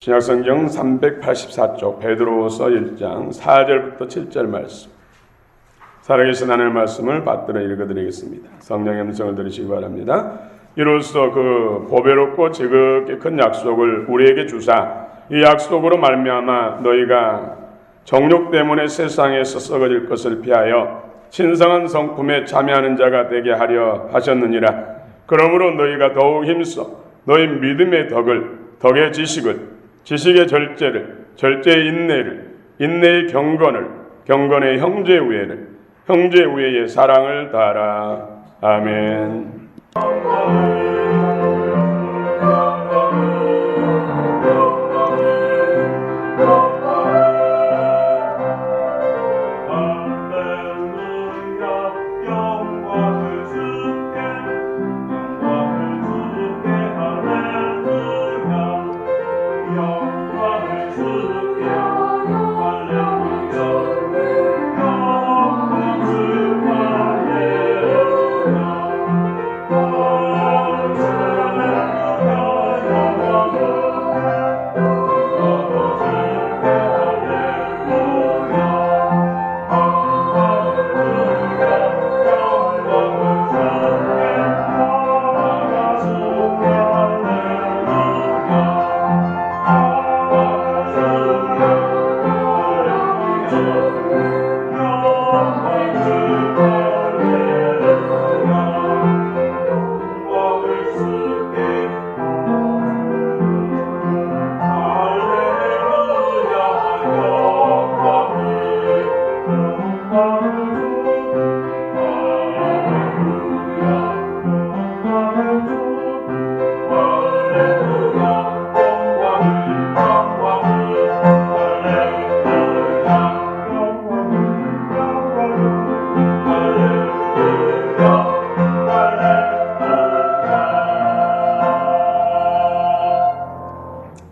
신약성경 384쪽 베드로후서 1장 4절부터 7절 말씀, 살아계신 하나님의 말씀을 받들어 읽어드리겠습니다. 성령의 음성을 들으시기 바랍니다. 이로써 그 보배롭고 지극히 큰 약속을 우리에게 주사 이 약속으로 말미암아 너희가 정욕 때문에 세상에서 썩어질 것을 피하여 신성한 성품에 참여하는 자가 되게 하려 하셨느니라. 그러므로 너희가 더욱 힘써 너희 믿음의 덕의 지식을, 지식의 절제를, 절제의 인내를, 인내의 경건을, 경건의 형제 우애를, 형제 우애의 사랑을 다하라. 아멘.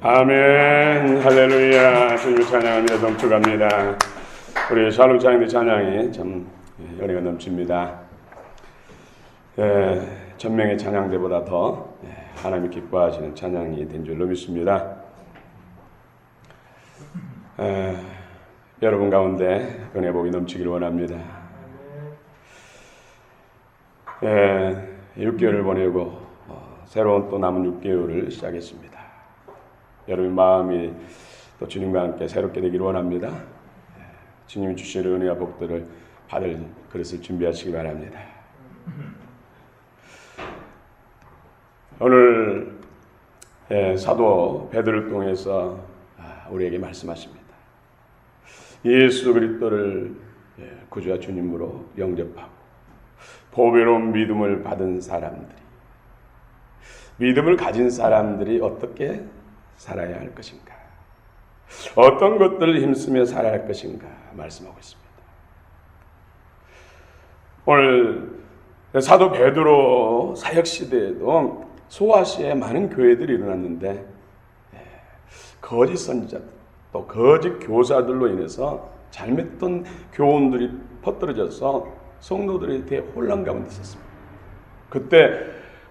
아멘. 할렐루야. 주님을 찬양하며 동축합니다. 우리 샬롬 찬양대 찬양이 참 은혜가 넘칩니다. 전명의 찬양대보다 더 하나님이 기뻐하시는 찬양이 된 줄로 믿습니다. 여러분 가운데 은혜 복이 넘치기를 원합니다. 6개월을 보내고 새로운 또 남은 6개월을 시작했습니다. 여러분 마음이 또 주님과 함께 새롭게 되기를 원합니다. 주님이 주시는 은혜와 복들을 받을 그릇을 준비하시기 바랍니다. 오늘 사도 베드로를 통해서 우리에게 말씀하십니다. 예수 그리스도를 구주와 주님으로 영접하고 보배로운 믿음을 받은 사람들이, 믿음을 가진 사람들이 어떻게 살아야 할 것인가, 어떤 것들을 힘쓰며 살아야 할 것인가 말씀하고 있습니다. 오늘 사도 베드로 사역시대에도 소아시아에 많은 교회들이 일어났는데 거짓 선지자들 또 거짓 교사들로 인해서 잘못된 교훈들이 퍼뜨려져서 성도들이 대혼란 가운데 있었습니다. 그때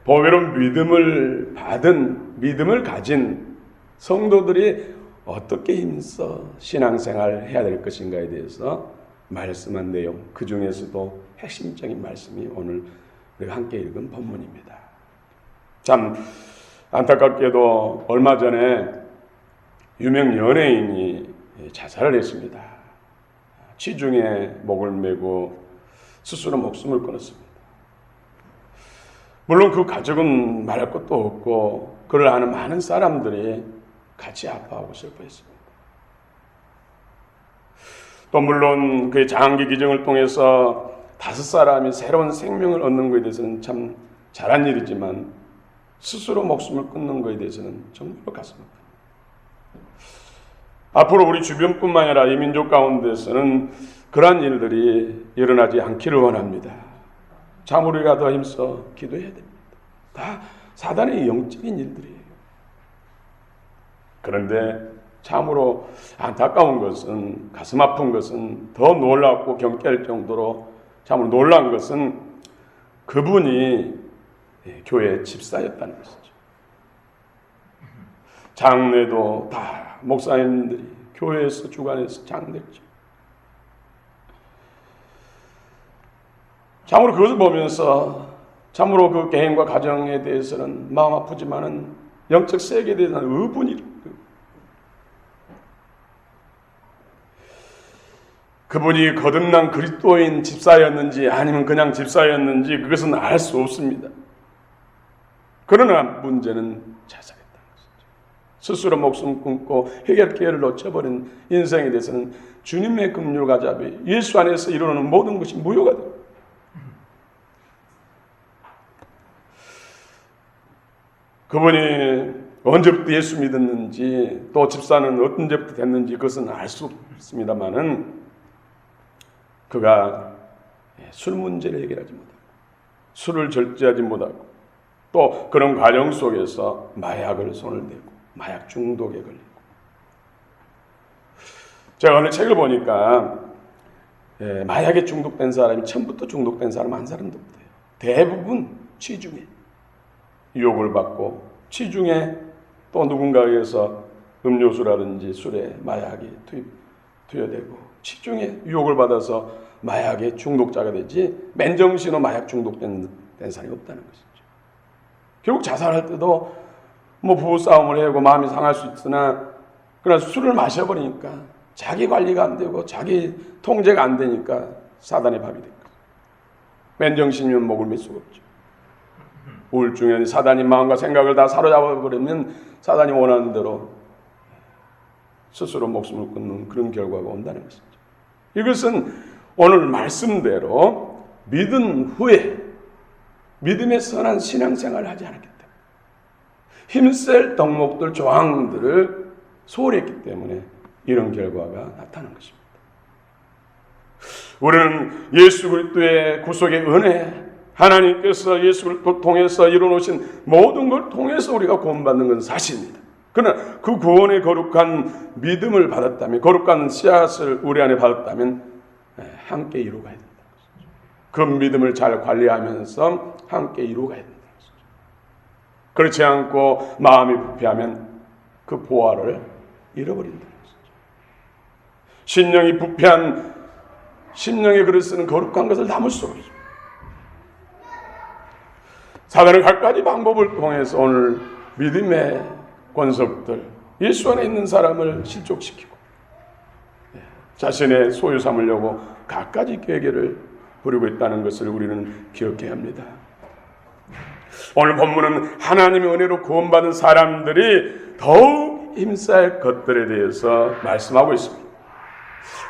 보배로운 믿음을 받은, 믿음을 가진 성도들이 어떻게 힘써 신앙생활을 해야 될 것인가에 대해서 말씀한 내용, 그 중에서도 핵심적인 말씀이 오늘 우리가 함께 읽은 본문입니다. 참 안타깝게도 얼마 전에 유명 연예인이 자살을 했습니다. 취중에 목을 메고 스스로 목숨을 끊었습니다. 물론 그 가족은 말할 것도 없고 그를 아는 많은 사람들이 같이 아파하고 슬퍼했습니다. 또 물론 그의 장기 기증을 통해서 5사람이 새로운 생명을 얻는 것에 대해서는 참 잘한 일이지만 스스로 목숨을 끊는 것에 대해서는 정말 가슴 아픕니다. 앞으로 우리 주변뿐만 아니라 이 민족 가운데서는 그러한 일들이 일어나지 않기를 원합니다. 참 우리가 더 힘써 기도해야 됩니다. 다 사단의 영적인 일들이에요. 그런데 참으로 안타까운 것은, 가슴 아픈 것은, 더 놀랍고 경계할 정도로 참으로 놀라운 것은 그분이 교회의 집사였다는 것이죠. 장례도 다 목사님들이 교회에서 주관해서 장례죠. 참으로 그것을 보면서 참으로 그 개인과 가정에 대해서는 마음 아프지만은 영적 세계에 대해서는 의분이, 그분이 거듭난 그리스도인 집사였는지 아니면 그냥 집사였는지 그것은 알 수 없습니다. 그러나 문제는 자살했다는 것이죠. 스스로 목숨 끊고 해결 기회를 놓쳐버린 인생에 대해서는 주님의 긍휼과 자비, 예수 안에서 이루는 모든 것이 무효가 됩니다. 그분이 언제부터 예수 믿었는지 또 집사는 언제부터 됐는지 그것은 알 수 없습니다만은 그가 술 문제를 해결하지 못하고 술을 절제하지 못하고 또 그런 과정 속에서 마약을 손을 대고 마약 중독에 걸리고, 제가 어느 책을 보니까 마약에 중독된 사람이 처음부터 중독된 사람 한 사람도 없대요. 대부분 취중에 유혹을 받고 취중에 또 누군가에 의해서 음료수라든지 술에 마약이 투여되고 취중에 유혹을 받아서 마약의 중독자가 되지 맨정신으로 마약 중독된 사람이 없다는 것이죠. 결국 자살할 때도 뭐 부부싸움을 해고 마음이 상할 수 있으나 그러나 술을 마셔버리니까 자기 관리가 안 되고 자기 통제가 안 되니까 사단의 밥이 된 거죠. 맨정신이면 목을 맬 수가 없죠. 우울증은 사단이 마음과 생각을 다 사로잡아버리면 사단이 원하는 대로 스스로 목숨을 끊는 그런 결과가 온다는 것이죠. 이것은 오늘 말씀대로 믿은 후에 믿음의 선한 신앙생활을 하지 않았기 때문에, 힘쓸 덕목들, 조항들을 소홀했기 때문에 이런 결과가 나타난 것입니다. 우리는 예수 그리스도의 구속의 은혜, 하나님께서 예수 그리스도를 통해서 이루어놓으신 모든 걸 통해서 우리가 구원받는 것은 사실입니다. 그러나 그 구원의 거룩한 믿음을 받았다면, 거룩한 씨앗을 우리 안에 받았다면 함께 이루어가야 된다는 것이죠. 그 믿음을 잘 관리하면서 함께 이루어가야 된다는 것이죠. 그렇지 않고 마음이 부패하면 그 보화를 잃어버린다는 것이죠. 심령이 부패한 심령의 그릇 쓰는 거룩한 것을 담을 수 없습니다. 사단은 갖가지 방법을 통해서 오늘 믿음의 권속들, 예수 안에 있는 사람을 실족시키고 자신의 소유 삼으려고 갖가지 계계를 부리고 있다는 것을 우리는 기억해야 합니다. 오늘 본문은 하나님의 은혜로 구원받은 사람들이 더욱 힘쓸 것들에 대해서 말씀하고 있습니다.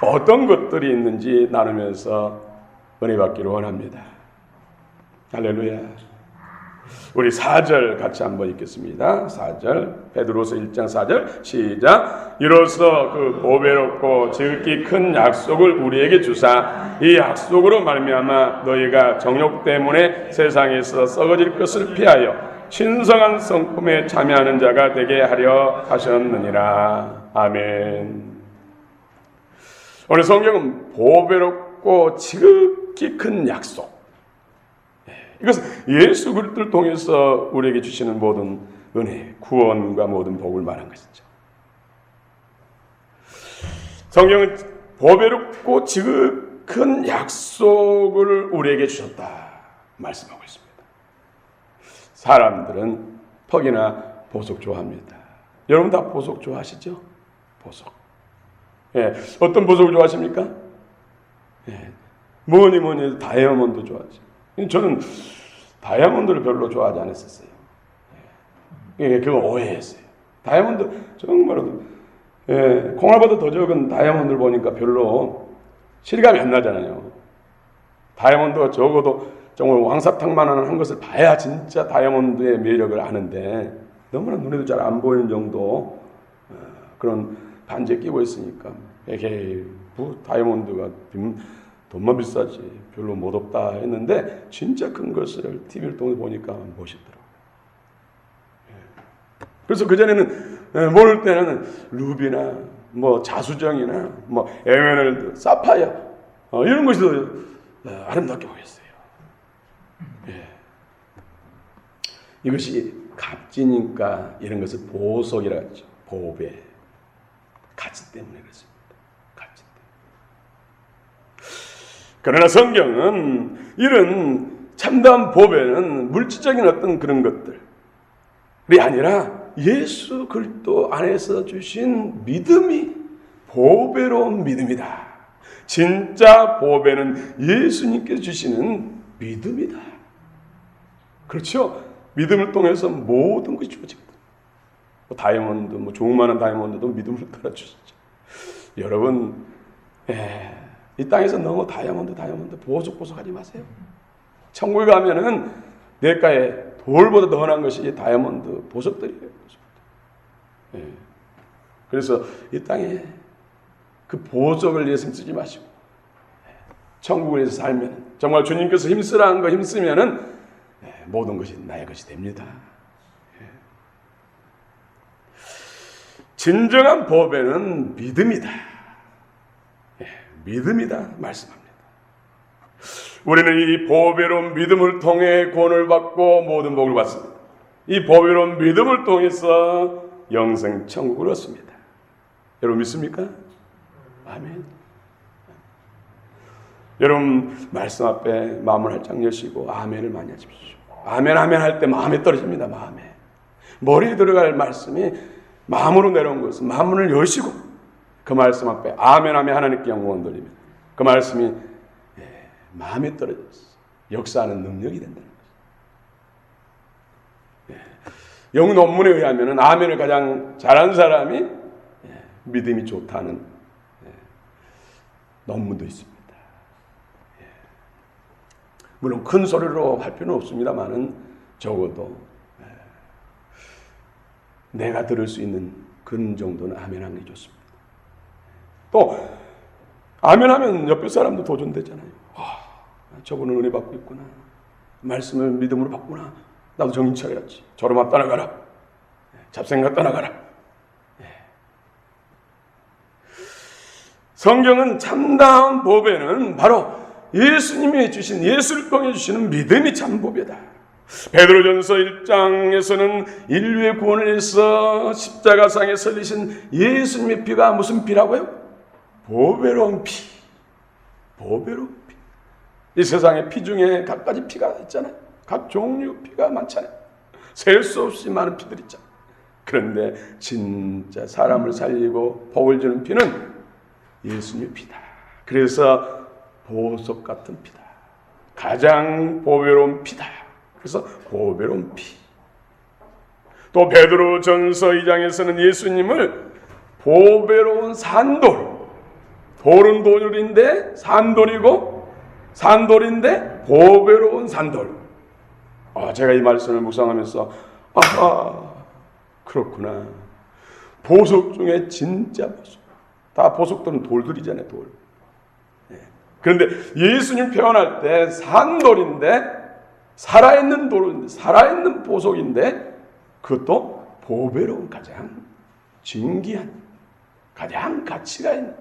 어떤 것들이 있는지 나누면서 은혜 받기를 원합니다. 할렐루야. 우리 4절 같이 한번 읽겠습니다. 4절, 베드로서 1장 4절 시작. 이로써 그 보배롭고 지극히 큰 약속을 우리에게 주사 이 약속으로 말미암아 너희가 정욕 때문에 세상에서 썩어질 것을 피하여 신성한 성품에 참여하는 자가 되게 하려 하셨느니라. 아멘. 오늘 성경은 보배롭고 지극히 큰 약속, 이것은 예수 그리스도를 통해서 우리에게 주시는 모든 은혜, 구원과 모든 복을 말한 것이죠. 성경은 보배롭고 지극히 약속을 우리에게 주셨다 말씀하고 있습니다. 사람들은 퍽이나 보석 좋아합니다. 여러분 다 보석 좋아하시죠? 보석. 어떤 보석을 좋아하십니까? 뭐니 해도 다이아몬드 좋아하죠. 저는 다이아몬드를 별로 좋아하지 않았었어요. 그거 오해했어요. 다이아몬드 정말로 콩알보다 더 적은 다이아몬드를 보니까 별로 실감이 안 나잖아요. 다이아몬드가 적어도 정말 왕사탕만한 한 것을 봐야 진짜 다이아몬드의 매력을 아는데 너무나 눈에도 잘 안 보이는 정도 그런 반지에 끼고 있으니까 다이아몬드가 돈만 비싸지 별로 못 없다 했는데 진짜 큰 것을 TV를 통해 보니까 멋있더라고요. 그래서 그전에는 모를 때는 루비나 뭐 자수정이나 뭐 에메랄드, 사파이어 이런 것이 더 아름답게 보였어요. 이것이 값지니까 이런 것을 보석이라 하죠. 보배. 가치 때문에 그렇습니다. 가치 때문에. 그러나 성경은 이런 참다운 보배는 물질적인 어떤 그런 것들이 아니라 예수 그리스도 안에서 주신 믿음이 보배로운 믿음이다. 진짜 보배는 예수님께서 주시는 믿음이다. 그렇죠? 믿음을 통해서 모든 것이 주어지거든. 다이아몬드, 조그마한 다이아몬드도 믿음을 따라 주시죠. 여러분, 이 땅에서 너무 다이아몬드 보석하지 마세요. 천국에 가면은 내가에 돌보다 더 흔한 것이 다이아몬드 보석들이에요. 그래서 이 땅에 그 보석을 위해서 쓰지 마시고 천국을 위해서 살면 정말 주님께서 힘쓰라는 거 힘쓰면은 모든 것이 나의 것이 됩니다. 진정한 보배는 믿음이다. 믿음이다 말씀합니다. 우리는 이 보배로운 믿음을 통해 구원을 받고 모든 복을 받습니다. 이 보배로운 믿음을 통해서 영생 천국을 얻습니다. 여러분 믿습니까? 아멘. 여러분 말씀 앞에 마음을 활짝 여시고 아멘을 많이 하십시오. 아멘 할 때 마음에 떨어집니다. 마음에. 머리에 들어갈 말씀이 마음으로 내려온 것은 마음을 여시고 그 말씀 앞에 아멘 하나님께 영광을 돌리면 그 말씀이 마음에 떨어져서 역사하는 능력이 된다는 거죠. 영 논문에 의하면 아멘을 가장 잘하는 사람이 믿음이 좋다는 논문도 있습니다. 물론 큰 소리로 할 필요는 없습니다만은 적어도 내가 들을 수 있는 그런 정도는 아멘하는 게 좋습니다. 또 아멘하면 옆에 사람도 도전되잖아요. 저분은 은혜 받고 있구나. 말씀을 믿음으로 받구나. 나도 정신 차려야지. 저러면 떠나가라. 잡생각 떠나가라. 성경은 참다운 보배는 바로 예수님이 주신 예수를 통해 주시는 믿음이 참 보배다. 베드로전서 1장에서는 인류의 구원을 위해서 십자가상에 설리신 예수님의 피가 무슨 피라고요? 보배로운 피. 보배로운 피. 이 세상에 피 중에 각가지 피가 있잖아요. 각 종류 피가 많잖아요. 셀 수 없이 많은 피들이 있잖아요. 그런데 진짜 사람을 살리고 복을 주는 피는 예수님의 피다. 그래서 보석 같은 피다. 가장 보배로운 피다. 그래서 보배로운 피. 또 베드로전서 2장에서는 예수님을 보배로운 산돌. 돌은 돌인데 산돌이고 산돌인데 보배로운 산돌. 제가 이 말씀을 묵상하면서 그렇구나. 보석 중에 진짜 보석. 다 보석들은 돌들이잖아요. 돌. 그런데 예수님 표현할 때 산돌인데 살아있는 돌인데 살아있는 보석인데 그것도 보배로운 가장 진귀한 가장 가치가 있는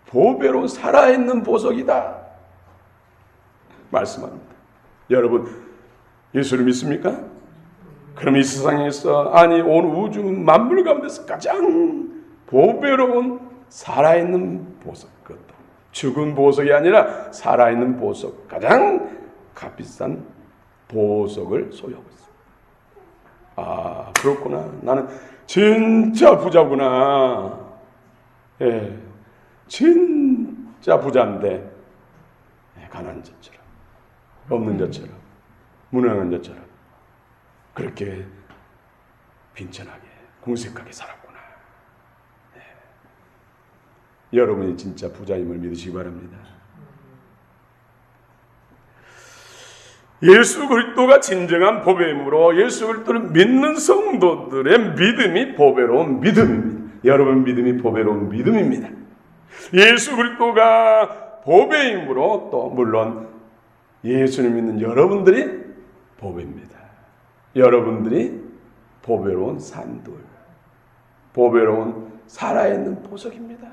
보배로운 살아있는 보석이다 말씀합니다. 여러분 예수를 믿습니까? 그럼 이 세상에서 온 우주 만물 가운데서 가장 보배로운 살아있는 보석, 그것도 죽은 보석이 아니라 살아있는 보석, 가장 값비싼 보석을 소유하고 있습니다. 그렇구나. 나는 진짜 부자구나. 진짜 부자인데 가난한 자처럼, 없는 자처럼, 무능한 자처럼 그렇게 빈천하게, 궁색하게 살았구나. 여러분이 진짜 부자임을 믿으시기 바랍니다. 예수 그리스도가 진정한 보배이므로 예수 그리스도를 믿는 성도들의 믿음이 보배로운 믿음입니다. 여러분 믿음이 보배로운 믿음입니다. 예수 그리스도가 보배이므로 또 물론 예수를 믿는 여러분들이 보배입니다. 여러분들이 보배로운 산돌, 보배로운 살아있는 보석입니다.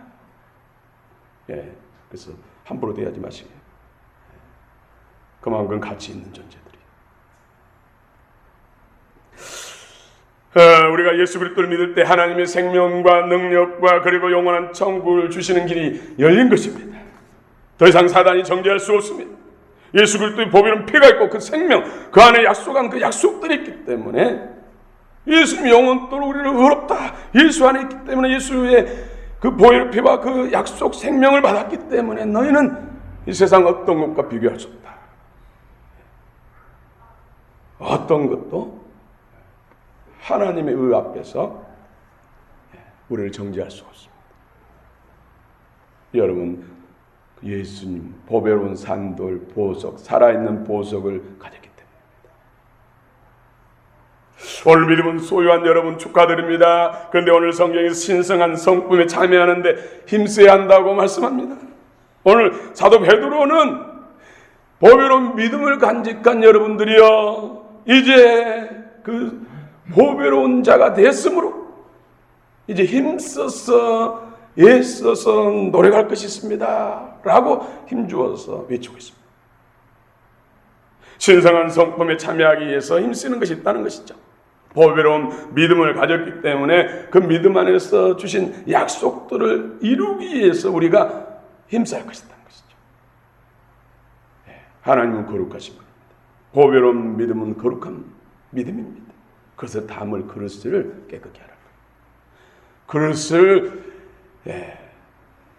그래서 함부로 대하지 마시고 그만큼 가치 있는 존재들이에요. 우리가 예수 그리스도를 믿을 때 하나님의 생명과 능력과 그리고 영원한 천국을 주시는 길이 열린 것입니다. 더 이상 사단이 정죄할 수 없습니다. 예수 그리스도의 보배로운 피가 있고 그 생명, 그 안에 약속한 그 약속들이 있기 때문에 예수님이 영원토록 우리를 의롭다, 예수 안에 있기 때문에 예수의 그 보혈의 피와 그 약속 생명을 받았기 때문에 너희는 이 세상 어떤 것과 비교할 수 없다. 어떤 것도 하나님의 의 앞에서 우리를 정죄할 수 없습니다. 여러분, 예수님 보배로운 산돌 보석, 살아있는 보석을 가졌기 때문입니다. 오늘 믿음은 소유한 여러분 축하드립니다. 그런데 오늘 성경에서 신성한 성품에 참여하는데 힘써야 한다고 말씀합니다. 오늘 사도 베드로는 보배로운 믿음을 간직한 여러분들이여, 이제 그 보배로운 자가 됐으므로 이제 힘써서 애써서 노력할 것이 있습니다 라고 힘주어서 외치고 있습니다. 신성한 성품에 참여하기 위해서 힘쓰는 것이 있다는 것이죠. 보배로운 믿음을 가졌기 때문에 그 믿음 안에서 주신 약속들을 이루기 위해서 우리가 힘써야 할 것이라는 것이죠. 하나님은 거룩하신 분입니다. 보배로운 믿음은 거룩한 믿음입니다. 그래서 담을 그릇을 깨끗게 하라는 거예요. 그릇을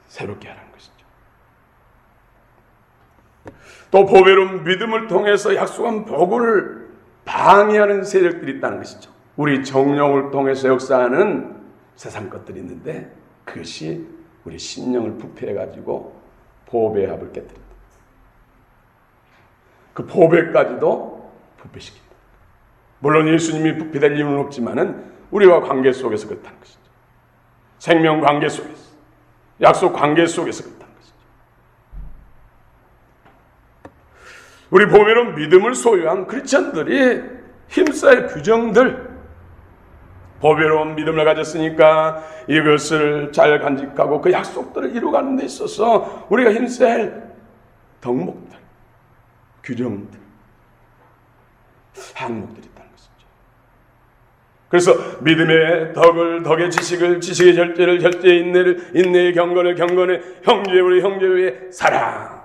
새롭게 하라는 것이죠. 또 보배로운 믿음을 통해서 약속한 복을 방해하는 세력들이 있다는 것이죠. 우리 정욕을 통해서 역사하는 세상 것들이 있는데 그것이 우리 심령을 부패해가지고 보배의 합을 깨뜨린다. 그 보배까지도 부패시킨다. 물론 예수님이 부패될 이유는 없지만은 우리와 관계 속에서 그렇다는 것이죠. 생명 관계 속에서, 약속 관계 속에서 그렇다는 것이죠. 우리 보배로운 믿음을 소유한 크리스천들이 힘써야 할 규정들, 보배로운 믿음을 가졌으니까 이것을 잘 간직하고 그 약속들을 이루어가는 데 있어서 우리가 힘써야 할 덕목들, 규정들, 항목들이 있다는 것이죠. 그래서 믿음의 덕을, 덕의 지식을, 지식의 절제를, 절제의 인내를, 인내의 경건을, 경건의 형제의 형제 위에 사랑,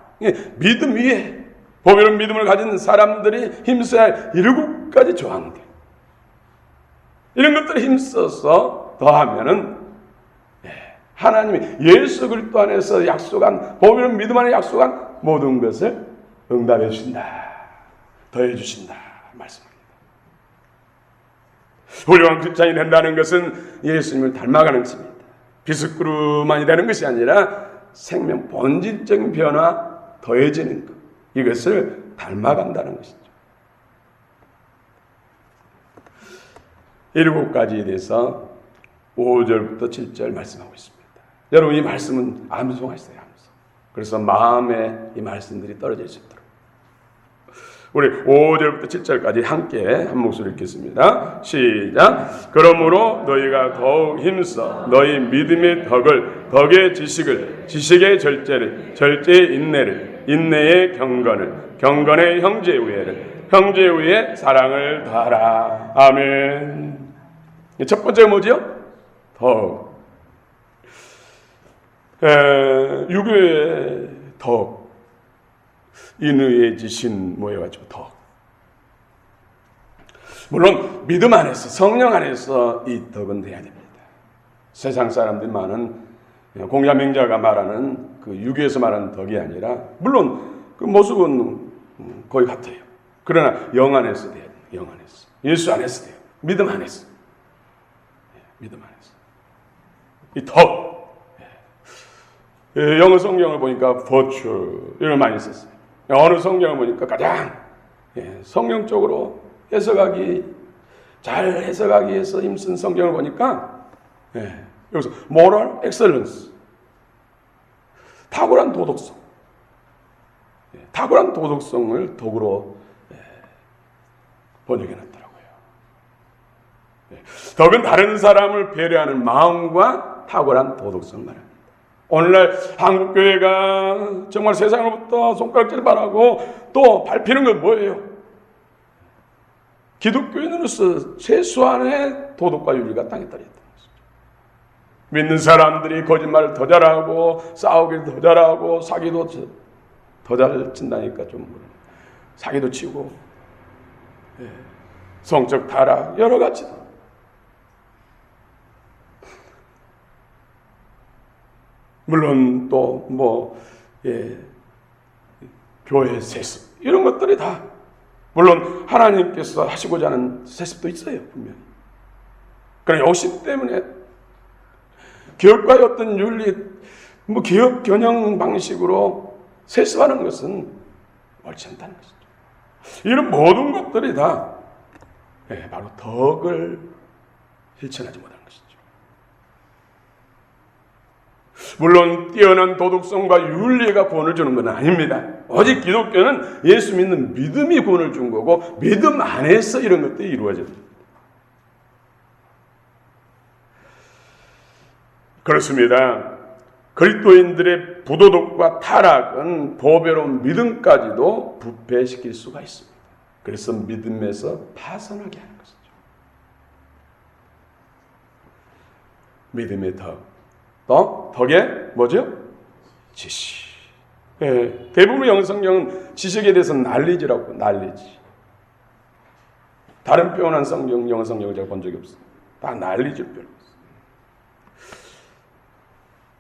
믿음 위에 보배로운 믿음을 가진 사람들이 힘써야 할 7가지 조항들, 이런 것들을 힘써서 더하면은 하나님이 예수 그리스도 안에서 약속한, 보배로운 믿음 안에 약속한 모든 것을 응답해 주신다, 더해 주신다 말씀합니다. 훌륭한 크리스찬이 된다는 것은 예수님을 닮아가는 것입니다. 비스크루만이 되는 것이 아니라 생명 본질적인 변화, 더해지는 것, 이것을 닮아간다는 것이죠. 7가지에 대해서 5절부터 7절 말씀하고 있습니다. 여러분, 이 말씀은 암송하세요. 암송. 그래서 마음에 이 말씀들이 떨어져 있도록 우리 5절부터 7절까지 함께 한 목소리 읽겠습니다. 시작. 그러므로 너희가 더욱 힘써 너희 믿음의 덕을, 덕의 지식을, 지식의 절제를, 절제의 인내를, 인내의 경건을, 경건의 형제의 우애를, 형제의 우애에 사랑을 더하라. 아멘. 첫 번째가 뭐죠? 덕. 유교의 덕. 인의의 지신 모여가지고 덕. 물론 믿음 안에서, 성령 안에서 이 덕은 돼야 됩니다. 세상 사람들이 많은 공자맹자가 말하는 그 유교에서 말하는 덕이 아니라, 물론 그 모습은 거의 같아요. 그러나 영 안에서 돼야 돼요. 영 안에서, 예수 안에서 돼요. 믿음 안에서, 믿음 안에서 이 덕. 영어 성경을 보니까 virtue 이걸 많이 썼어요. 어느 성경을 보니까 가장 성경적으로 해석하기, 잘 해석하기 위해서 힘쓴 성경을 보니까 여기서 moral excellence, 탁월한 도덕성, 탁월한 도덕성을 덕으로 번역해놨더라고요. 덕은 다른 사람을 배려하는 마음과 탁월한 도덕성 말합니다. 오늘날 한국교회가 정말 세상으로부터 손가락질 바라고 또 밟히는 건 뭐예요? 기독교인으로서 최소한의 도덕과 윤리가 땅에 떨어졌다는 것이죠. 믿는 사람들이 거짓말을 더 잘하고 싸우기를 더 잘하고 사기도 더 잘 친다니까 좀 사기도 치고 성적 타락 여러 가지 물론 또 교회 세습 이런 것들이 다 물론 하나님께서 하시고자 하는 세습도 있어요 분명히. 그러나 욕심 때문에 교육과의 어떤 윤리 개혁 겨냥 방식으로 세습하는 것은 옳지 않다는 것이죠. 이런 모든 것들이 다 바로 덕을 실천하지 못하는 것이죠. 물론 뛰어난 도덕성과 윤리가 구원을 주는 건 아닙니다. 오직 기독교는 예수 믿는 믿음이 구원을 준 거고 믿음 안에서 이런 것들이 이루어집니다. 그렇습니다. 그리스도인들의 부도덕과 타락은 보배로운 믿음까지도 부패시킬 수가 있습니다. 그래서 믿음에서 파산하게 하는 것이죠. 믿음의 덕. 또 덕의 뭐죠? 지식. 대부분의 영성경은 지식에 대해서 난리지라고 난리지. 다른 표현한 성경, 영성경을 제가 본 적이 없어요. 다 난리질 표현.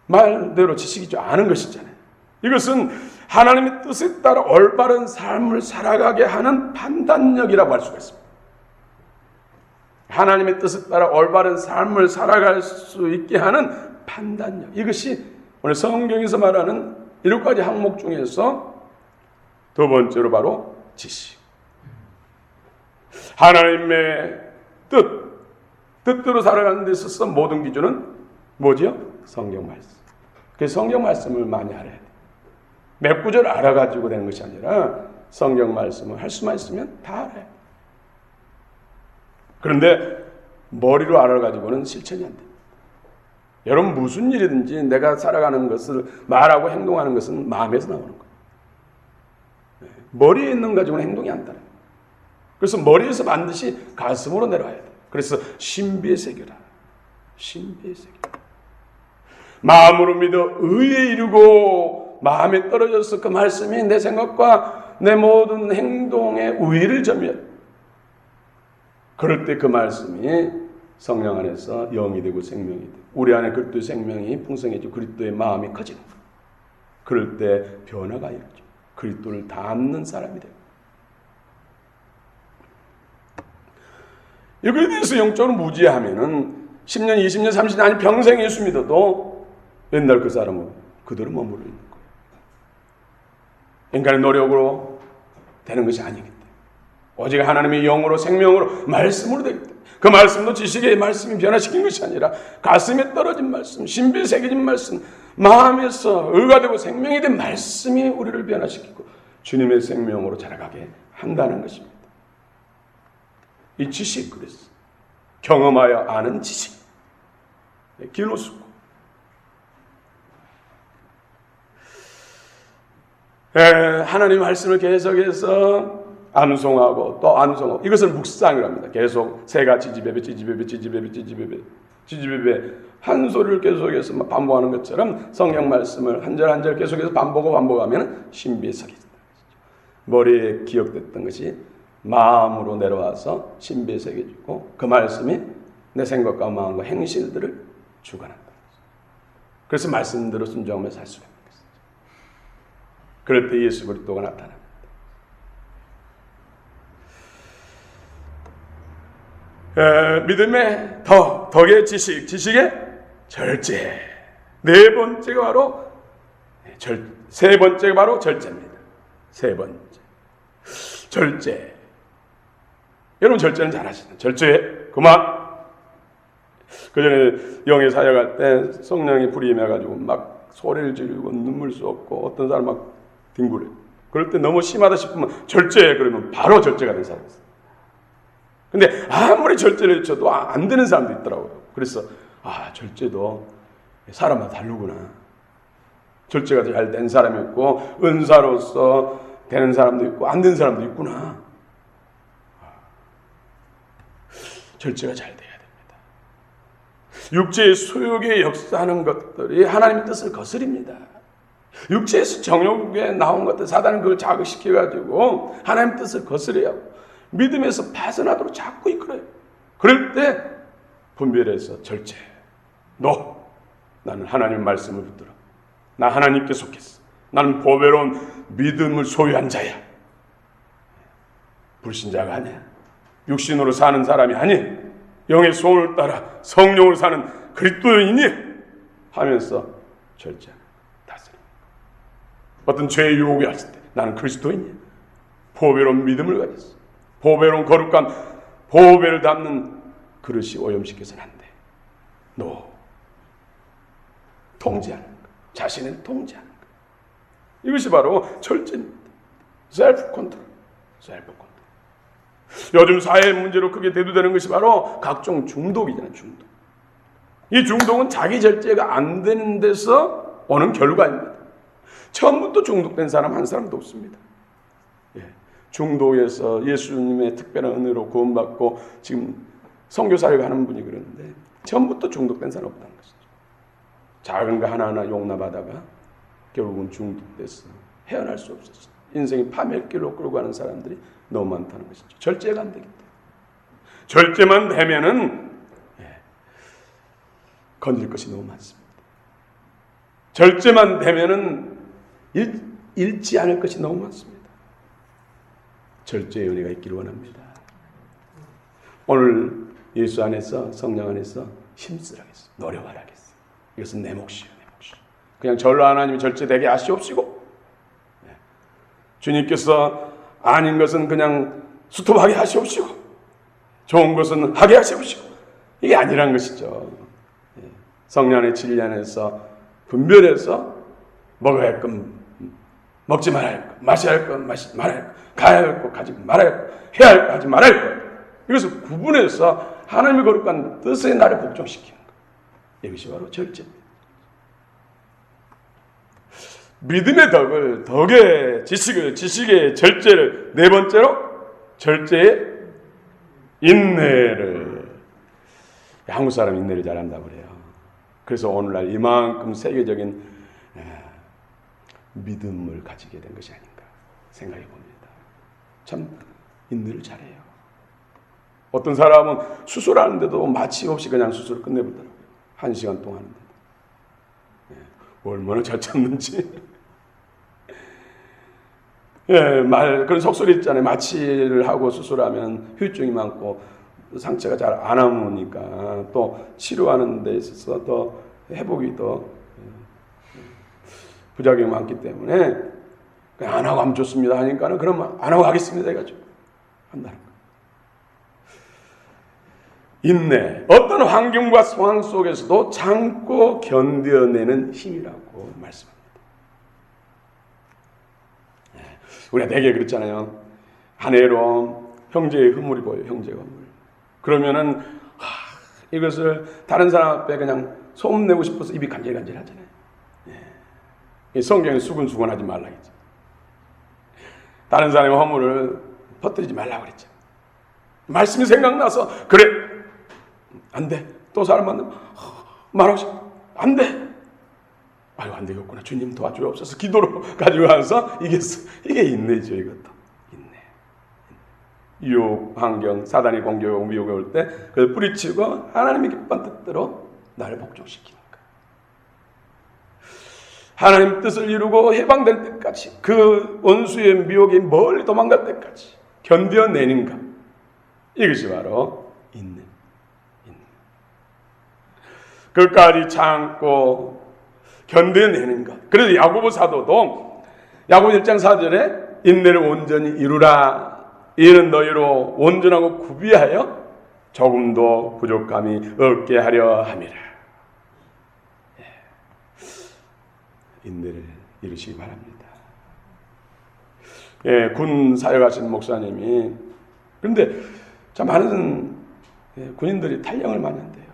말대로 지식이지 않은 것이잖아요. 이것은 하나님의 뜻에 따라 올바른 삶을 살아가게 하는 판단력이라고 할 수가 있습니다. 하나님의 뜻에 따라 올바른 삶을 살아갈 수 있게 하는 판단력. 이것이 오늘 성경에서 말하는 7가지 항목 중에서 두 번째로 바로 지식. 하나님의 뜻대로 살아가는 데 있어서 모든 기준은 뭐지요? 성경 말씀. 그래서 성경 말씀을 많이 알아야 돼요. 몇 구절 알아가지고 되는 것이 아니라 성경 말씀을 할 수만 있으면 다 알아야 돼요. 그런데 머리로 알아가지고는 실천이 안 돼요. 여러분 무슨 일이든지 내가 살아가는 것을 말하고 행동하는 것은 마음에서 나오는 거예요. 머리에 있는 가지고는 행동이 안 따라요. 그래서 머리에서 반드시 가슴으로 내려와야 돼요. 그래서 신비의 세계라. 신비의 세계. 마음으로 믿어 의에 이르고 마음에 떨어져서 그 말씀이 내 생각과 내 모든 행동에 우위를 점이야. 그럴 때 그 말씀이 성령 안에서 영이 되고 생명이 되고 우리 안에 그리스도의 생명이 풍성해지고 그리스도의 마음이 커지는 거예요. 그럴 때 변화가 있죠. 그리스도를 닮는 사람이 돼요. 이거에 대해서 영적으로 무지하면은 10년, 20년, 30년 아니 평생 예수 믿어도 옛날 그 사람은 그대로 머무르 있는 거예요. 인간의 노력으로 되는 것이 아니기 때문에 오직 하나님의 영으로 생명으로 말씀으로 되기 때문에 그 말씀도 지식의 말씀이 변화시킨 것이 아니라 가슴에 떨어진 말씀, 신비에 새겨진 말씀, 마음에서 의가 되고 생명이 된 말씀이 우리를 변화시키고 주님의 생명으로 자라가게 한다는 것입니다. 이 지식, 그래서 경험하여 아는 지식, 기노스고 하나님의 말씀을 계속해서 암송하고 또 암송하고 이것을 묵상이라고 합니다. 계속 새가 지지배배 한 소리를 계속해서 반복하는 것처럼 성경 말씀을 한 절 한 절 계속해서 반복하면 신비에 서겠다. 머리에 기억됐던 것이 마음으로 내려와서 신비에 새겨지고 그 말씀이 내 생각과 마음과 행실들을 주관한다. 그래서 말씀대로 순종하며 살 수가 있는 것이죠. 그럴 때 예수 그리스도가 나타납니다. 믿음의 덕의 지식, 지식의 절제. 네 번째가 바로 세 번째가 바로 절제입니다. 세 번째 절제. 여러분 절제는 잘하시죠? 절제 그만. 그 전에 영의 사역할 때 성령이 불이 임해가지고 막 소리를 지르고 눈물 쏟고 어떤 사람 막 뒹굴어요. 그럴 때 너무 심하다 싶으면 절제 그러면 바로 절제가 된 사람이 있어요. 근데 아무리 절제를 해줘도 안 되는 사람도 있더라고요. 그래서 절제도 사람마다 다르구나. 절제가 잘 된 사람이 있고 은사로서 되는 사람도 있고 안 되는 사람도 있구나. 절제가 잘 돼야 됩니다. 육체의 소욕에 역사하는 것들이 하나님의 뜻을 거스립니다. 육체에서 정욕에 나온 것들, 사단은 그걸 자극시켜가지고 하나님의 뜻을 거스려요. 믿음에서 벗어나도록 자꾸 이끌어요. 그럴 때 분별해서 절제. 너, 나는 하나님 말씀을 붙들어. 나 하나님께 속했어. 나는 보배로운 믿음을 소유한 자야. 불신자가 아니야. 육신으로 사는 사람이 아니. 영의 소원을 따라 성령으로 사는 그리스도인이 하면서 절제. 다스려. 어떤 죄의 유혹이 왔을 때 나는 그리스도인이야. 보배로운 믿음을 가졌어. 보배로운 거룩한 보배를 담는 그릇이 오염시켜서는 안 돼. 너 통제하는 거. 자신을 통제하는 거. 이것이 바로 절제입니다. 셀프 컨트롤. 셀프 컨트롤. 요즘 사회의 문제로 크게 대두되는 것이 바로 각종 중독이잖아요. 중독. 이 중독은 자기 절제가 안 되는 데서 오는 결과입니다. 처음부터 중독된 사람 한 사람도 없습니다. 중독에서 예수님의 특별한 은혜로 구원받고 지금 선교사를 하는 분이 그러는데 처음부터 중독된 사람 없다는 것이죠. 작은 거 하나하나 용납하다가 결국은 중독돼서 헤어날 수 없었어요. 인생이 파멸길로 끌고 가는 사람들이 너무 많다는 것이죠. 절제가 안 되기 때문에. 절제만 되면은 건질 것이 너무 많습니다. 절제만 되면은 잃지 않을 것이 너무 많습니다. 절제의 은혜가 있기를 원합니다. 오늘 예수 안에서, 성령 안에서 힘쓰라겠어. 노력하라겠어. 이것은 내 몫이에요. 내 몫. 그냥 절로 하나님이 절제되게 하시옵시고 주님께서 아닌 것은 그냥 수톱하게 하시옵시고 좋은 것은 하게 하시옵시고 이게 아니란 것이죠. 성령 안의 진리 안에서 분별해서 먹어야 할 건 먹지 말아야 할 것, 마셔야 할 것, 마시지 말아야 할 것, 가야 할 것, 가지 말아야 할 것, 해야 할 것, 하지 말아야 할 것. 이것을 구분해서 하나님의 거룩한 뜻에 나를 복종시키는 것. 이것이 바로 절제입니다. 믿음의 덕의 지식의 절제를, 네 번째로 절제의 인내를. 한국 사람 인내를 잘한다고 그래요. 그래서 오늘날 이만큼 세계적인 믿음을 가지게 된 것이 아닌가 생각해 봅니다. 참 인내를 잘해요. 어떤 사람은 수술하는데도 마취 없이 그냥 수술을 끝내버리더라고요. 1시간 동안 하는데. 얼마나 잘 참는지. 그런 속설이 있잖아요. 마취를 하고 수술하면 후유증이 많고 상처가 잘 안 아무니까 또 치료하는 데 있어서 더 회복이 더 부작용이 많기 때문에 안 하고 하면 좋습니다 하니까는 그러면 안 하고 하겠습니다 해가지고 한다는 거예요. 인내, 어떤 환경과 상황 속에서도 참고 견뎌내는 힘이라고 말씀합니다. 우리가 되게 그렇잖아요. 한 해로 형제의 허물이 보여요. 형제의 허물. 그러면은 이것을 다른 사람 앞에 그냥 소문내고 싶어서 입이 간질간질 하잖아요. 성경에 수근수근하지 말라 했죠. 다른 사람의 허물을 퍼뜨리지 말라고 그랬죠. 말씀이 생각나서 그래 안 돼. 또 사람 만나면 말하고 싶어. 안 돼. 아유 안 되겠구나. 주님 도와주옵소서. 기도로 가지고 가서 이게 인내죠. 이것도 인내. 유혹, 환경, 사단이 공격하고 미혹에 올 때 그걸 뿌리치고 하나님의 기쁜 뜻대로 나를 복종시키는 거예요. 하나님 뜻을 이루고 해방될 때까지 그 원수의 미혹이 멀리 도망갈 때까지 견뎌내는 것. 이것이 바로 인내. 끝까지 참고 견뎌내는 것. 그래서 야고보 사도도 야고보 1장 4절에 인내를 온전히 이루라. 이는 너희로 온전하고 구비하여 조금도 부족함이 없게 하려 함이라. 인내를 이루시기 바랍니다. 군 사역하시는 목사님이 그런데 참 많은 군인들이 탈영을 많이 한대요.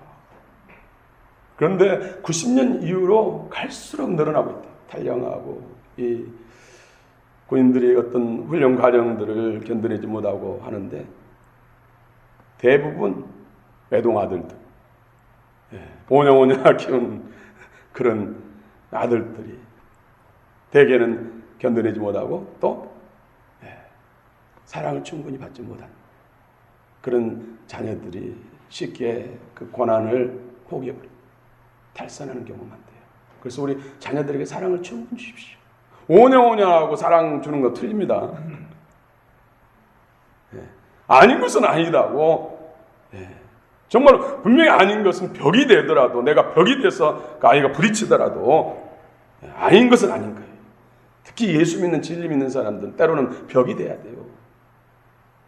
그런데 90년 이후로 갈수록 늘어나고 있다. 탈영하고 이 군인들이 어떤 훈련 과정들을 견뎌내지 못하고 하는데 대부분 외동 아들들, 오냐오냐 키운 그런 아들들이 대개는 견뎌내지 못하고 또 사랑을 충분히 받지 못한 그런 자녀들이 쉽게 그 고난을 포기해버리고 탈선하는 경우가 많대요. 그래서 우리 자녀들에게 사랑을 충분히 주십시오. 오냐오냐하고 사랑 주는 거 틀립니다. 아닌 것은 아니다고. 정말 분명히 아닌 것은 벽이 되더라도, 내가 벽이 돼서 그 아이가 부딪히더라도 아닌 것은 아닌 거예요. 특히 예수 믿는 진리 믿는 사람들은 때로는 벽이 돼야 돼요.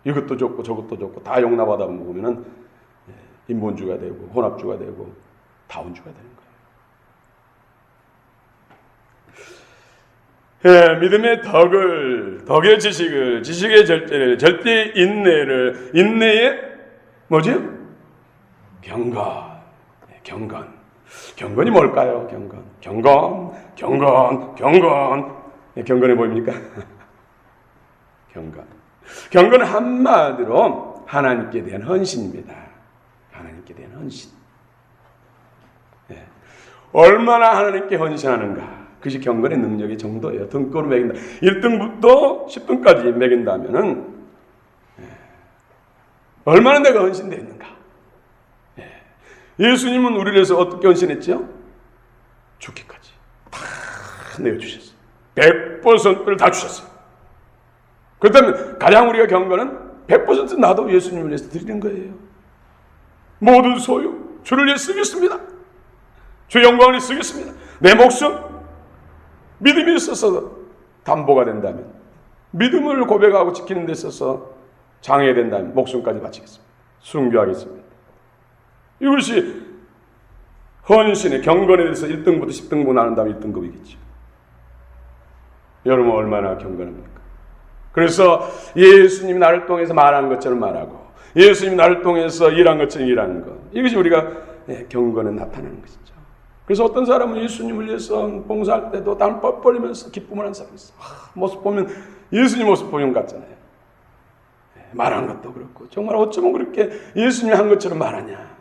이것도 좋고 저것도 좋고 다 용납하다 보면은 인본주의가 되고 혼합주의가 되고 다운주의가 되는 거예요. 믿음의 덕의 지식을, 지식의 절제를, 절대의 인내를, 인내의 뭐지? 경건이 뭘까요? 경건이 보입니까? 경건은 한마디로 하나님께 대한 헌신입니다. 하나님께 대한 헌신. 얼마나 하나님께 헌신하는가. 그것이 경건의 능력의 정도예요. 등급으로 매긴다. 1등부터 10등까지 매긴다면은 얼마나 내가 헌신되어 있는가. 예수님은 우리를 위해서 어떻게 헌신했죠? 죽기까지 다 내어주셨어요. 100%를 다 주셨어요. 그렇다면 가장 우리가 경건은 100% 나도 예수님을 위해서 드리는 거예요. 모든 소유 주를 위해 쓰겠습니다. 주 영광을 위해 쓰겠습니다. 내 목숨 믿음이 있어서 담보가 된다면, 믿음을 고백하고 지키는 데 있어서 장애된다면 목숨까지 바치겠습니다. 순교하겠습니다. 이것이 헌신의 경건에 대해서 1등부터 10등분 나눈다면 1등급이겠죠. 여러분 얼마나 경건합니까? 그래서 예수님이 나를 통해서 말한 것처럼 말하고, 예수님이 나를 통해서 일한 것처럼 일하는 것, 이것이 우리가 경건에 나타나는 것이죠. 그래서 어떤 사람은 예수님을 위해서 봉사할 때도 땀 뻘뻘리면서 기쁨을 하는 사람이 있어. 모습 보면 예수님 모습 보면 같잖아요. 말한 것도 그렇고, 정말 어쩌면 그렇게 예수님이 한 것처럼 말하냐.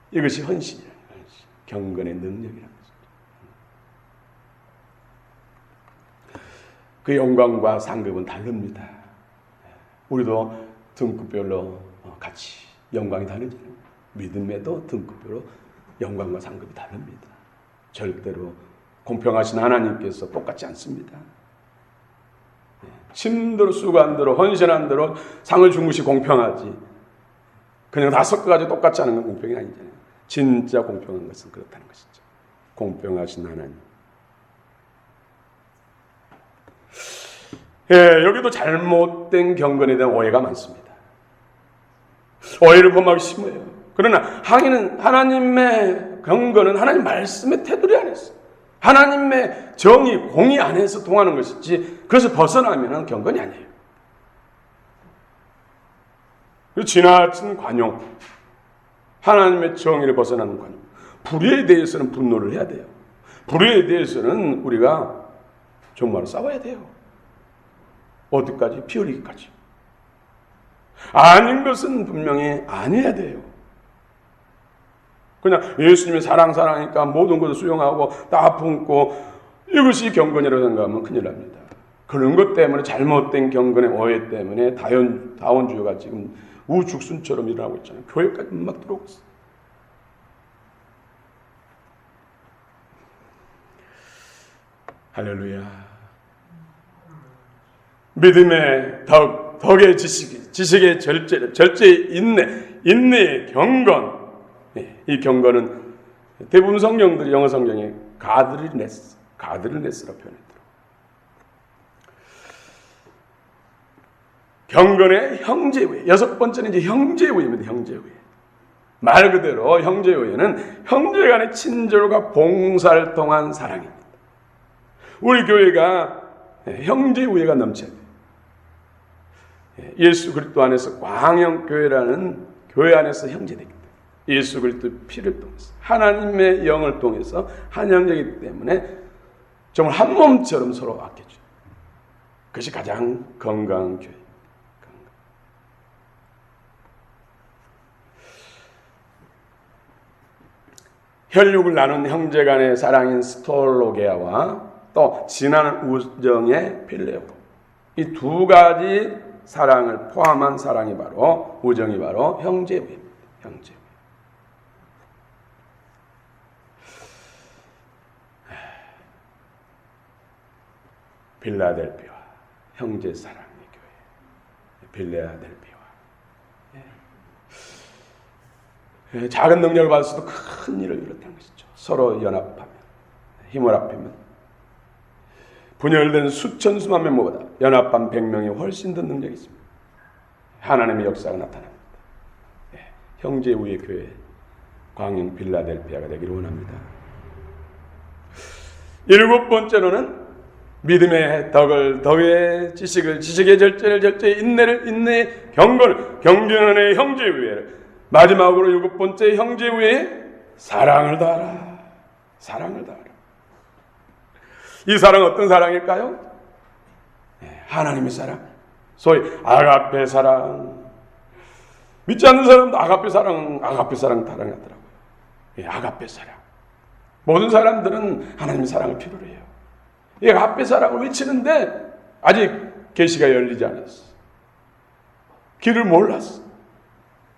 이것이 헌신이라는 것이 경건의 능력이라는 것이죠. 그 영광과 상급은 다릅니다. 우리도 등급별로 같이 영광이 다르죠. 믿음에도 등급별로 영광과 상급이 다릅니다. 절대로 공평하신 하나님께서 똑같지 않습니다. 신대로 수고한 대로 헌신한 대로 상을 준 것이 공평하지, 그냥 다 섞어가지고 똑같지 않은 건 공평이 아니잖아요. 진짜 공평한 것은 그렇다는 것이죠. 공평하신 하나님. 여기도 잘못된 경건에 대한 오해가 많습니다. 오해를 범하기 심해요. 그러나 하나님의 경건은 하나님 말씀의 테두리 안에서, 하나님의 정의, 공의 안에서 통하는 것이지, 그래서 벗어나면 경건이 아니에요. 지나친 관용, 하나님의 정의를 벗어나는 관용, 불의에 대해서는 분노를 해야 돼요. 불의에 대해서는 우리가 정말로 싸워야 돼요. 어디까지? 피 흘리기까지. 아닌 것은 분명히 아니어야 돼요. 그냥 예수님의 사랑하니까 모든 것을 수용하고 다 품고, 이것이 경건이라고 생각하면 큰일 납니다. 그런 것 때문에, 잘못된 경건의 오해 때문에 다원주의가 지금 우죽순처럼 일어나고 있잖아요. 교회까지 막 들어오고 있어요. 할렐루야. 믿음의 덕의 지식의 절제의 인내의 경건. 이 경건은 대부분 성경들이, 영어 성경에 가드리네스라고 표현했더라고요. 경건의 형제우애. 여섯 번째는 이제 형제우애입니다. 형제우애. 말 그대로 형제우애는 형제간의 친절과 봉사를 통한 사랑입니다. 우리 교회가 형제우애가 넘쳐야 돼요. 예수 그리스도 안에서 광영교회라는 교회 안에서 형제되기 때문에, 예수 그리스도의 피를 통해서, 하나님의 영을 통해서 한 형제이기 때문에 정말 한 몸처럼 서로 아껴줘요. 그것이 가장 건강한 교회. 혈육을 나눈 형제간의 사랑인 스톨로게아와 또 진한 우정의 필레오, 이 두 가지 사랑을 포함한 사랑이 바로 우정이 바로 형제우애입니다. 형제우애. 빌라델피아 형제 사랑의 교회, 빌라델피아. 작은 능력을 받아서도 큰 일을 이뤘다는 것이죠. 서로 연합하면, 힘을 합하면 분열된 수천 수만 명보다 연합한 100명이 훨씬 더 능력이 있습니다. 하나님의 역사가 나타납니다. 형제우애 교회 광영 빌라델피아가 되기를 원합니다. 7번째로는 믿음의 덕을 덕에, 지식을 지식의 절제를 절제에, 인내를 인내에, 경건을 경건의 형제우애를, 마지막으로 7번째 형제우애에 사랑을 다하라. 사랑을 다하라. 이 사랑은 어떤 사랑일까요? 하나님의 사랑, 소위 아가페 사랑. 믿지 않는 사람도 아가페 사랑 타령하더라고요. 아가페 사랑. 모든 사람들은 하나님의 사랑을 필요로 해요. 이 아가페 사랑을 외치는데 아직 계시가 열리지 않았어. 길을 몰랐어.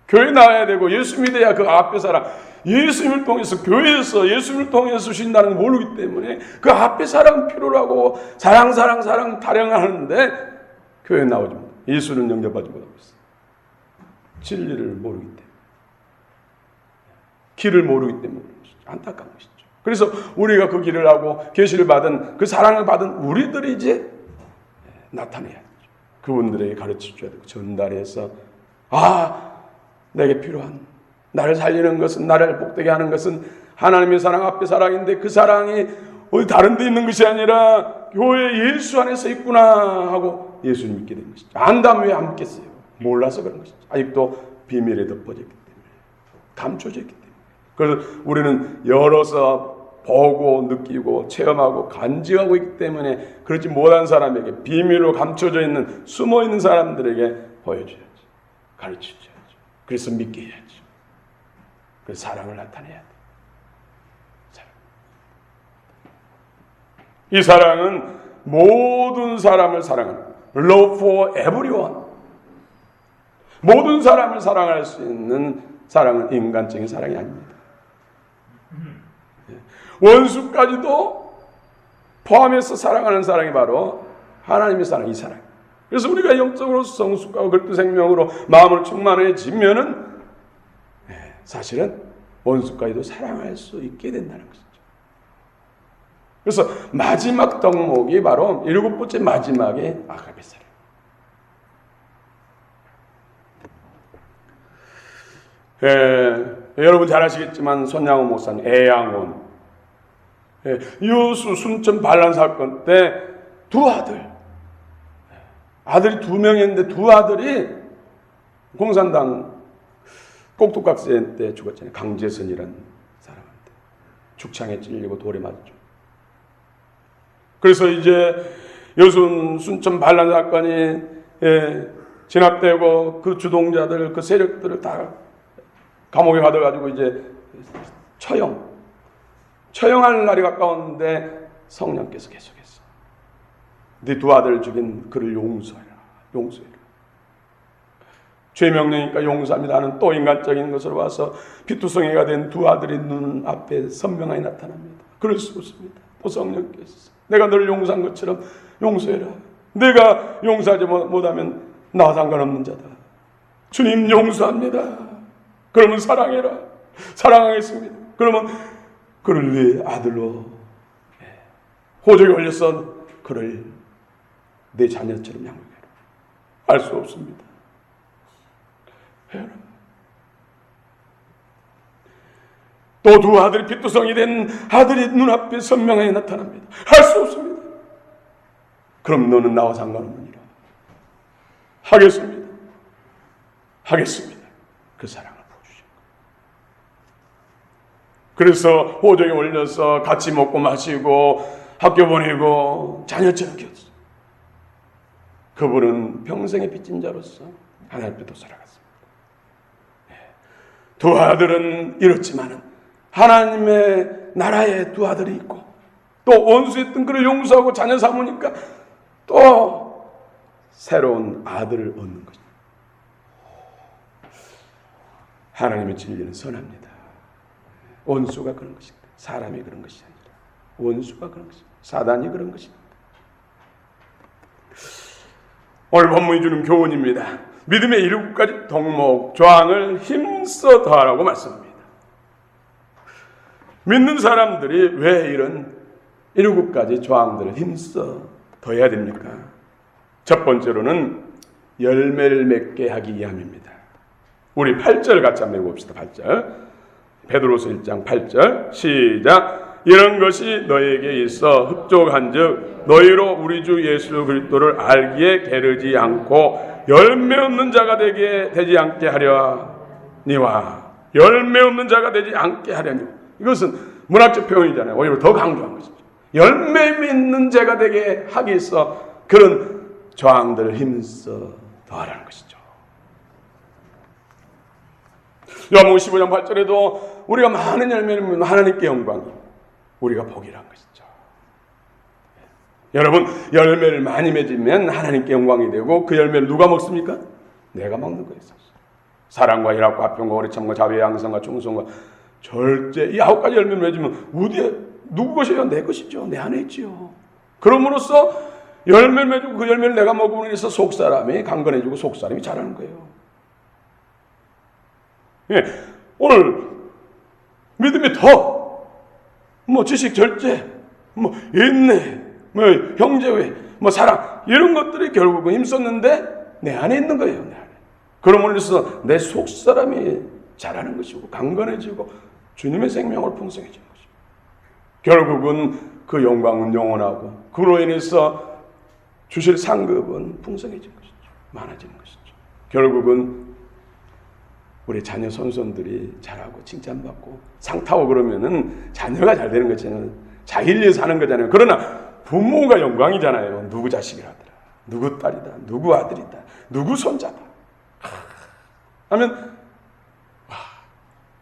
교회 나와야 되고 예수 믿어야 그 아가페 사랑, 예수님을 통해서, 교회에서 예수님을 통해서 주신다는 걸 모르기 때문에 그 아가페 사랑 필요로 하고 사랑 타령하는데 교회에 나오지 못해. 예수는 영접하지 못하고 있어. 진리를 모르기 때문에, 길을 모르기 때문에 안타까운 것이죠. 그래서 우리가 그 길을 하고 계시를 받은, 그 사랑을 받은 우리들이 이제 나타내야죠. 그분들에게 가르쳐줘야 되고 전달해서, 내게 필요한, 나를 살리는 것은, 나를 복되게 하는 것은 하나님의 사랑, 앞에 사랑인데 그 사랑이 어디 다른 데 있는 것이 아니라 교회 예수 안에서 있구나 하고 예수를 믿게 된 것이죠. 안다면 왜 안 믿겠어요? 몰라서 그런 것이죠. 아직도 비밀에 덮어져 있기 때문에, 감춰져 있기 때문에. 그래서 우리는 열어서 보고 느끼고 체험하고 간직하고 있기 때문에 그렇지 못한 사람에게, 비밀로 감춰져 있는, 숨어 있는 사람들에게 보여줘야지, 가르쳐줘야지. 그래서 믿게 해야지. 그래서 사랑을 나타내야 돼. 이 사랑은 모든 사람을 사랑하는, love for everyone. 모든 사람을 사랑할 수 있는 사랑은 인간적인 사랑이 아닙니다. 원수까지도 포함해서 사랑하는 사랑이 바로 하나님의 사랑, 이 사랑. 그래서 우리가 영적으로 성숙하고 그리스도 생명으로 마음을 충만해지면은 사실은 원수까지도 사랑할 수 있게 된다는 것이죠. 그래서 마지막 덕목이 바로 7번째 마지막에 아가페 사랑. 여러분 잘 아시겠지만 손양호 목사님 애양원 여수 순천 반란 사건 때 두 아들이 2명이었는데 두 아들이 공산당 꼭두각세 때 죽었잖아요. 강재선이라는 사람한테 죽창에 찔리고 돌에 맞았죠. 그래서 이제 여수 순천 반란 사건이 진압되고 그 주동자들, 그 세력들을 다 감옥에 가둬가지고 이제 처형할 날이 가까웠는데 성령께서 계속했어. 네 두 아들 죽인 그를 용서해라. 죄 명령이니까 용서합니다 하는 또 인간적인 것으로 와서 피투성이가 된 두 아들이 눈 앞에 선명하게 나타납니다. 그럴 수 없습니다. 또 성령께서 내가 너를 용서한 것처럼 용서해라. 내가 용서하지 못하면 나와 상관없는 자다. 주님 용서합니다. 그러면 사랑해라. 사랑하겠습니다. 그러면 그를 네 아들로 호적에 올려서 그를 내 자녀처럼 양육해라. 알 수 없습니다. 해라. 또 두 아들이 피투성이 된 아들이 눈앞에 선명하게 나타납니다. 할 수 없습니다. 그럼 너는 나와 상관없느니라. 하겠습니다. 그 사랑을 보여주신 거예요. 그래서 호적에 올려서 같이 먹고 마시고 학교 보내고 자녀처럼 키웠어요. 그분은 평생의 빚진 자로서 하나님 앞에 살아갔습니다. 두 아들은 이렇지만은 하나님의 나라에 두 아들이 있고 또 원수했던 그를 용서하고 자녀 삼으니까 또 새로운 아들을 얻는 것입니다. 하나님의 진리는 선합니다. 원수가 그런 것입니다. 사람이 그런 것이 아니라 원수가 그런 것입니다. 사단이 그런 것입니다. 오늘 본문이 주는 교훈입니다. 믿음의 7가지 덕목, 조항을 힘써 더하라고 말씀합니다. 믿는 사람들이 왜 이런 7가지 조항들을 힘써 더해야 됩니까? 첫 번째로는 열매를 맺게 하기 위함입니다. 우리 8절 같이 한번 읽어봅시다. 8절. 베드로서 1장 8절 시작. 이런 것이 너에게 있어 흡족한즉 너희로 우리 주 예수 그리스도를 알기에 게으르지 않고 열매 없는 자가 되지 않게 하려니와. 열매 없는 자가 되지 않게 하려니. 이것은 문학적 표현이잖아요. 오히려 더 강조한 것이죠. 열매 맺는 자가 되게 하기 위해서 그런 조항들을 힘써 더하라는 것이죠. 요한복음 15장 8절에도 우리가 많은 열매를 맺으면 하나님께 영광이, 우리가 복이란 것이죠. 여러분, 열매를 많이 맺으면 하나님께 영광이 되고 그 열매를 누가 먹습니까? 내가 먹는 거예요. 사랑과 희락과 화평과 오래참과 자비와 양선과 충성과 절제, 이 9가지 열매를 맺으면 어디에 누구 것이에요? 내 것이죠. 내 안에 있지요. 그럼으로써 열매를 맺고 그 열매를 내가 먹음으로 인해서 속사람이 강건해지고 속사람이 자라는 거예요. 예, 오늘 믿음이 더 지식 절제, 인내, 형제회, 사랑 이런 것들이 결국은 힘썼는데 내 안에 있는 거예요. 내 안에. 그럼으로 인해서 내 속사람이 자라는 것이고 강건해지고 주님의 생명을 풍성해지는 것이고 결국은 그 영광은 영원하고 그로 인해서 주실 상급은 풍성해지는 것이죠. 많아지는 것이죠. 결국은 우리 자녀 손손들이 잘하고 칭찬받고 상 타고 그러면은 자녀가 잘 되는 거잖아요. 자기를 위해서 하는 거잖아요. 그러나 부모가 영광이잖아요. 누구 자식이라더라, 누구 딸이다, 누구 아들이다, 누구 손자다 하면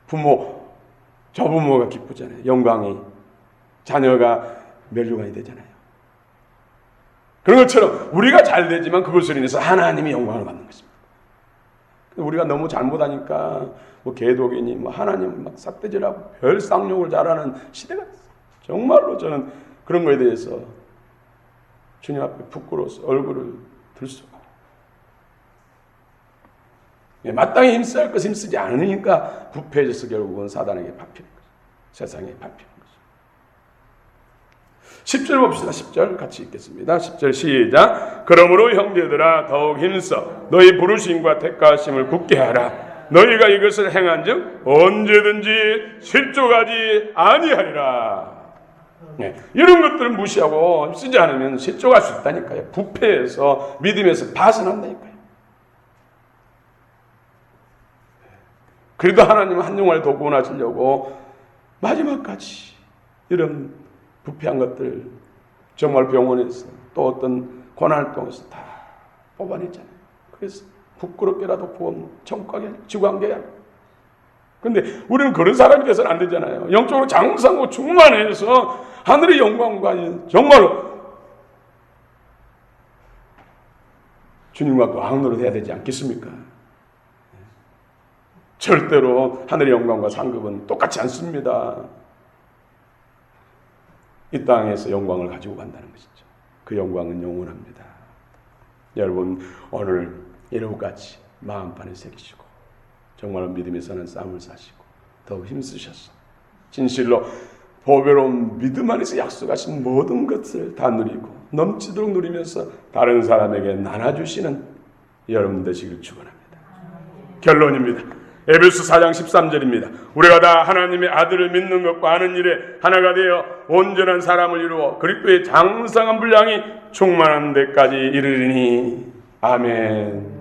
부모, 저 부모가 기쁘잖아요. 영광이, 자녀가 멸류관이 되잖아요. 그런 것처럼 우리가 잘 되지만 그것으로 인해서 하나님이 영광을 받는 것입니다. 우리가 너무 잘못하니까 개독이니 하나님 막 삿대질하고 별 쌍욕을 잘하는 시대가 됐어요. 정말로 저는 그런 거에 대해서 주님 앞에 부끄러워서 얼굴을 들수가. 마땅히 힘써야 할 것 힘쓰지 않으니까 부패해져서 결국은 사단에게 밟히는 거죠. 세상에 밟히는 거죠. 10절 봅시다. 10절 같이 읽겠습니다. 10절 시작. 그러므로 형제들아 더욱 힘써 너희 부르심과 택하심을 굳게 하라. 너희가 이것을 행한즉 언제든지 실족하지 아니하리라. 이런 것들을 무시하고 쓰지 않으면 실족할 수 있다니까요. 부패해서 믿음에서 벗어난다니까요. 그래도 하나님은 한 영혼을 더 구원하시려고 마지막까지 이런 부패한 것들 정말 병원에서 또 어떤 고난을 통해서 다 뽑아냈잖아요. 그래서 부끄럽게라도 구원 천국 가게 지구한 게. 근데 우리는 그런 사람이 돼서는 안 되잖아요. 영적으로 장성하고 충만해서 하늘의 영광과 정말로 주님과 왕노릇 해야 되지 않겠습니까? 절대로 하늘의 영광과 상급은 똑같지 않습니다. 이 땅에서 영광을 가지고 간다는 것이죠. 그 영광은 영원합니다. 여러분, 오늘 이러고같이 마음판에 새기시고 정말 믿음에 사는 싸움을 사시고 더욱 힘쓰셔서 진실로 보배로운 믿음 안에서 약속하신 모든 것을 다 누리고 넘치도록 누리면서 다른 사람에게 나눠주시는 여러분 되시길 축원합니다. 결론입니다. 에베소 4장 13절입니다. 우리가 다 하나님의 아들을 믿는 것과 아는 일에 하나가 되어 온전한 사람을 이루어 그리스도의 장성한 분량이 충만한 데까지 이르리니. 아멘.